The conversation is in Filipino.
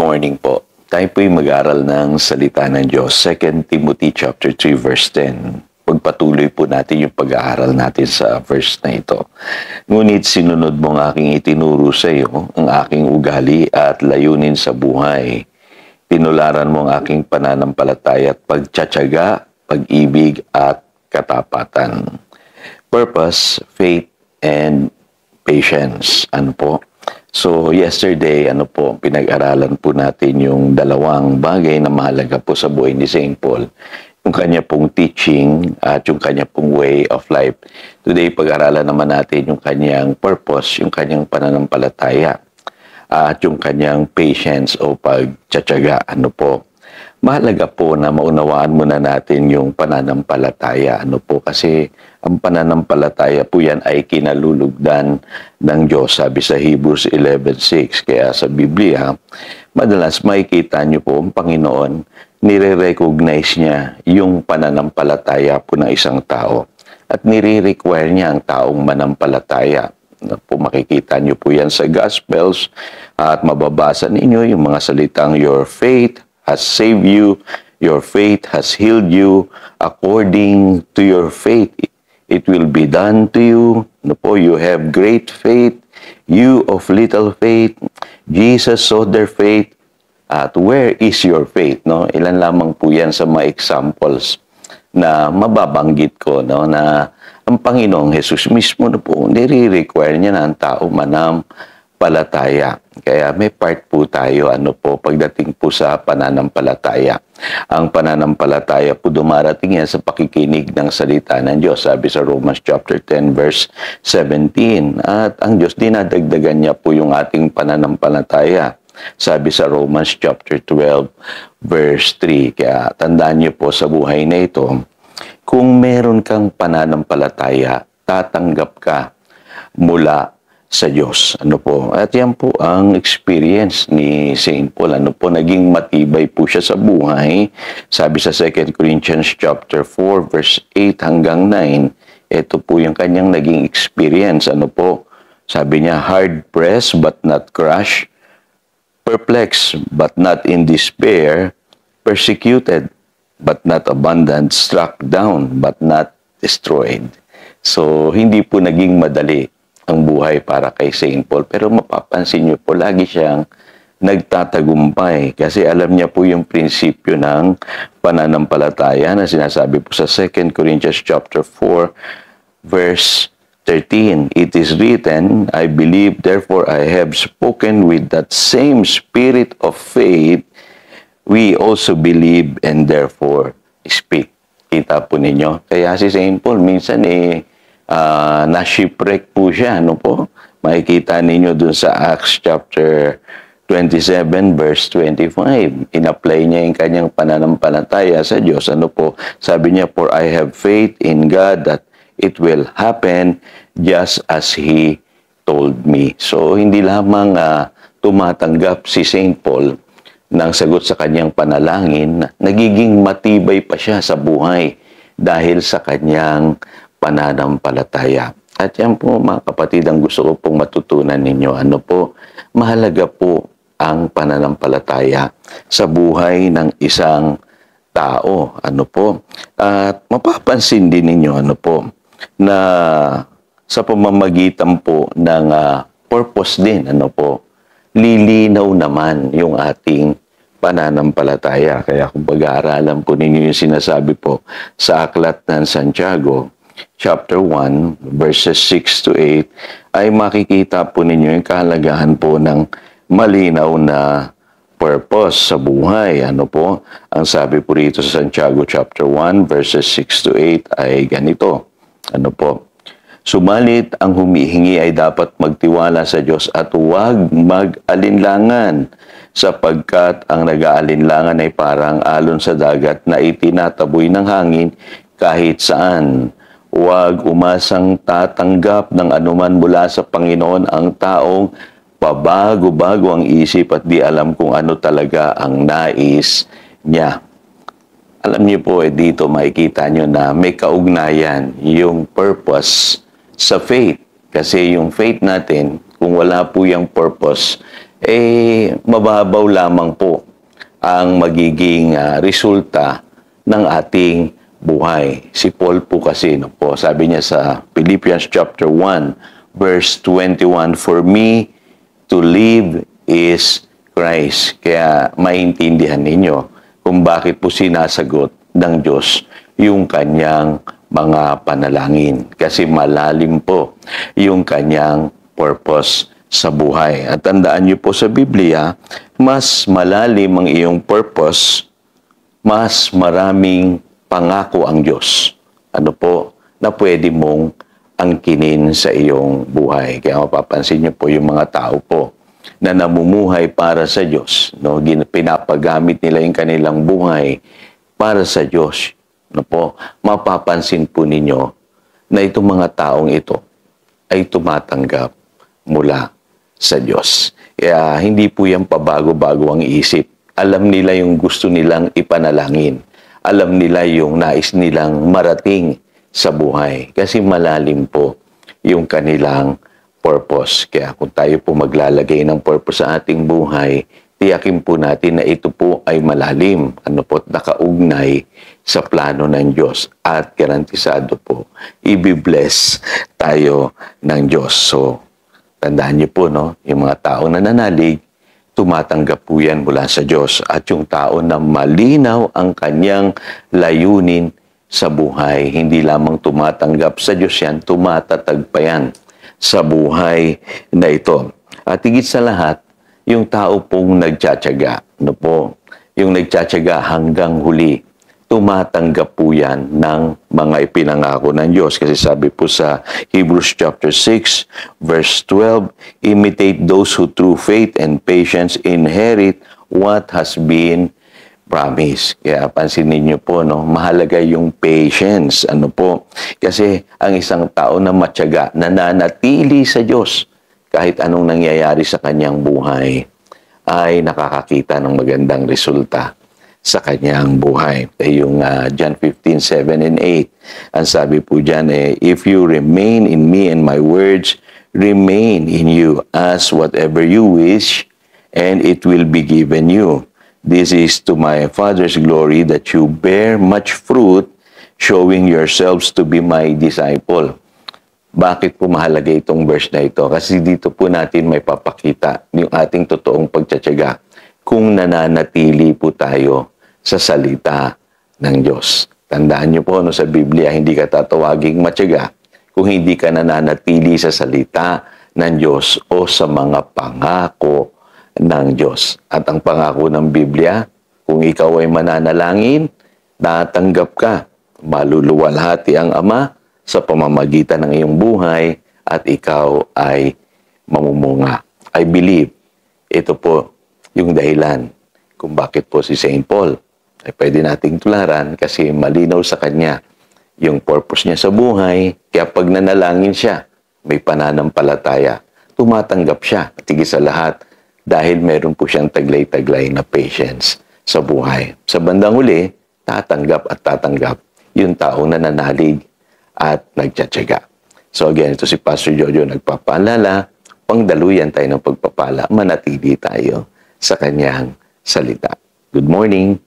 morning po. Tayo po'y mag-aral ng salita ng Diyos. 2 Timothy chapter 3 verse 10. Pagpatuloy po natin yung pag-aaral natin sa verse na ito. Ngunit sinunod mo ang aking itinuro sa iyo, ang aking ugali at layunin sa buhay. Tinularan mo ang aking pananampalataya at pagtsatsaga, pag-ibig at katapatan. Purpose, faith, and patience. Ano po? So, yesterday, pinag-aralan po natin yung dalawang bagay na mahalaga po sa buhay ni St. Paul. Yung kanya pong teaching at yung kanya pong way of life. Today, pag-aralan naman natin yung kanyang purpose, yung kanyang pananampalataya, at yung kanyang patience o pagtsatsaga. Mahalaga po na maunawaan muna natin yung pananampalataya. Kasi ang pananampalataya po yan ay kinalulugdan ng Diyos. Sabi sa Hebrews 11:6. Kaya sa Biblia, madalas makikita niyo po ang Panginoon, nire-recognize niya yung pananampalataya po ng isang tao. At nire-require niya ang taong manampalataya. Makikita niyo po yan sa Gospels at mababasa ninyo yung mga salitang your faith has saved you, your faith has healed you, according to your faith, it will be done to you. You have great faith, you of little faith, Jesus saw their faith, at where is your faith? Ilan lamang po yan sa mga examples na mababanggit ko, na ang Panginoong Jesus mismo nire-require niya na ang tao manampalataya. Kaya may part po tayo, pagdating po sa pananampalataya. Ang pananampalataya po dumarating yan sa pakikinig ng salita ng Diyos. Sabi sa Romans chapter 10 verse 17. At ang Diyos dinadagdagan niya po yung ating pananampalataya. Sabi sa Romans chapter 12 verse 3. Kaya tandaan niyo po sa buhay na ito, kung meron kang pananampalataya, tatanggap ka mula sa Diyos. At yan po ang experience ni St. Paul. Naging matibay po siya sa buhay. Sabi sa 2 Corinthians chapter 4 verse 8 hanggang 9, ito po yung kanyang naging experience. Sabi niya, hard pressed but not crushed, perplexed but not in despair, persecuted but not abandoned, struck down but not destroyed. So, hindi po naging madali ang buhay para kay St. Paul. Pero mapapansin niyo po, lagi siyang nagtatagumpay. Kasi alam niya po yung prinsipyo ng pananampalataya na sinasabi po sa 2 Corinthians chapter 4, verse 13. It is written, I believe, therefore I have spoken with that same spirit of faith. We also believe and therefore speak. Kita po ninyo. Kaya si St. Paul minsan na-shipwreck po siya, Makikita ninyo dun sa Acts chapter 27 verse 25. In-apply niya yung kanyang pananampalataya sa Diyos. Sabi niya, for I have faith in God that it will happen just as He told me. So, hindi lamang tumatanggap si St. Paul ng sagot sa kanyang panalangin, nagiging matibay pa siya sa buhay dahil sa kanyang pananampalataya. At yan po, mga kapatid, ang gusto ko pong matutunan ninyo. Mahalaga po ang pananampalataya sa buhay ng isang tao. At mapapansin din ninyo, na sa pamamagitan po ng purpose din, lilinaw naman yung ating pananampalataya. Kaya kung pag-aaralan po ninyo yung sinasabi po sa Aklat ng Santiago, chapter 1, verses 6 to 8, ay makikita po ninyo yung kahalagahan po ng malinaw na purpose sa buhay. Ang sabi po rito sa Santiago chapter 1, verses 6 to 8 ay ganito. Subalit ang humihingi ay dapat magtiwala sa Diyos at huwag mag-alinlangan, sapagkat ang nag-aalinlangan ay parang alon sa dagat na itinataboy ng hangin kahit saan. Huwag umasang tatanggap ng anuman mula sa Panginoon ang taong pabago-bago ang isip at di alam kung ano talaga ang nais niya. Alam niyo po, dito makikita niyo na may kaugnayan yung purpose sa faith. Kasi yung faith natin, kung wala po yung purpose, mababaw lamang po ang magiging resulta ng ating buhay. Si Paul po kasi, sabi niya sa Philippians chapter 1, verse 21, "For me to live is Christ." Kaya maintindihan ninyo kung bakit po sinasagot ng Diyos yung kanyang mga panalangin. Kasi malalim po yung kanyang purpose sa buhay. At tandaan niyo po sa Biblia, mas malalim ang iyong purpose, mas maraming pangako ang Diyos. Na pwede mong angkinin sa iyong buhay. Kaya mapapansin niyo po yung mga tao po na namumuhay para sa Diyos. Pinapagamit nila yung kanilang buhay para sa Diyos. Mapapansin po ninyo na itong mga taong ito ay tumatanggap mula sa Diyos. Kaya hindi po yan pabago-bago ang isip. Alam nila yung gusto nilang ipanalangin. Alam nila yung nais nilang marating sa buhay. Kasi malalim po yung kanilang purpose. Kaya kung tayo po maglalagay ng purpose sa ating buhay, tiyakin po natin na ito po ay malalim. Nakaugnay sa plano ng Diyos. At garantisado po, i-bless tayo ng Diyos. So, tandaan niyo po, yung mga taong nananalig, tumatanggap po yan mula sa Diyos. At yung tao na malinaw ang kanyang layunin sa buhay, hindi lamang tumatanggap sa Diyos yan, tumatatag pa yan sa buhay na ito. At higit sa lahat, yung tao pong nagtsatsaga, yung nagtsatsaga hanggang huli, tumatanggap po yan ng mga ipinangako ng Diyos. Kasi sabi po sa Hebrews chapter 6, verse 12, "Imitate those who through faith and patience inherit what has been promised." Kaya pansinin niyo po, mahalaga yung patience. Kasi ang isang tao na matyaga, nananatili sa Diyos, kahit anong nangyayari sa kanyang buhay, ay nakakakita ng magandang resulta sa kanyang buhay. Yung John 15:7 and 8, ang sabi po dyan, "If you remain in me and my words remain in you, ask whatever you wish, and it will be given you. This is to my Father's glory that you bear much fruit, showing yourselves to be my disciple." Bakit po mahalaga itong verse na ito? Kasi dito po natin may papakita yung ating totoong pagtsatsaga kung nananatili po tayo sa salita ng Diyos. Tandaan niyo po, sa Biblia, hindi ka tatawaging matyaga kung hindi ka nananatili sa salita ng Diyos o sa mga pangako ng Diyos. At ang pangako ng Biblia, kung ikaw ay mananalangin, natanggap ka, maluluwalhati ang Ama sa pamamagitan ng iyong buhay at ikaw ay mamumunga. I believe ito po yung dahilan kung bakit po si St. Paul ay pwede nating tularan kasi malinaw sa kanya yung purpose niya sa buhay. Kaya pag nanalangin siya, may pananampalataya, tumatanggap siya. At higit sa lahat, dahil meron po siyang taglay-taglay na patience sa buhay. Sa bandang huli, tatanggap at tatanggap yung taong nananalig at nagtsatsaga. So again, ito si Pastor Jojo nagpapaalala, pangdaluyan tayo ng pagpapala, manatili tayo sa kanyang salita. Good morning.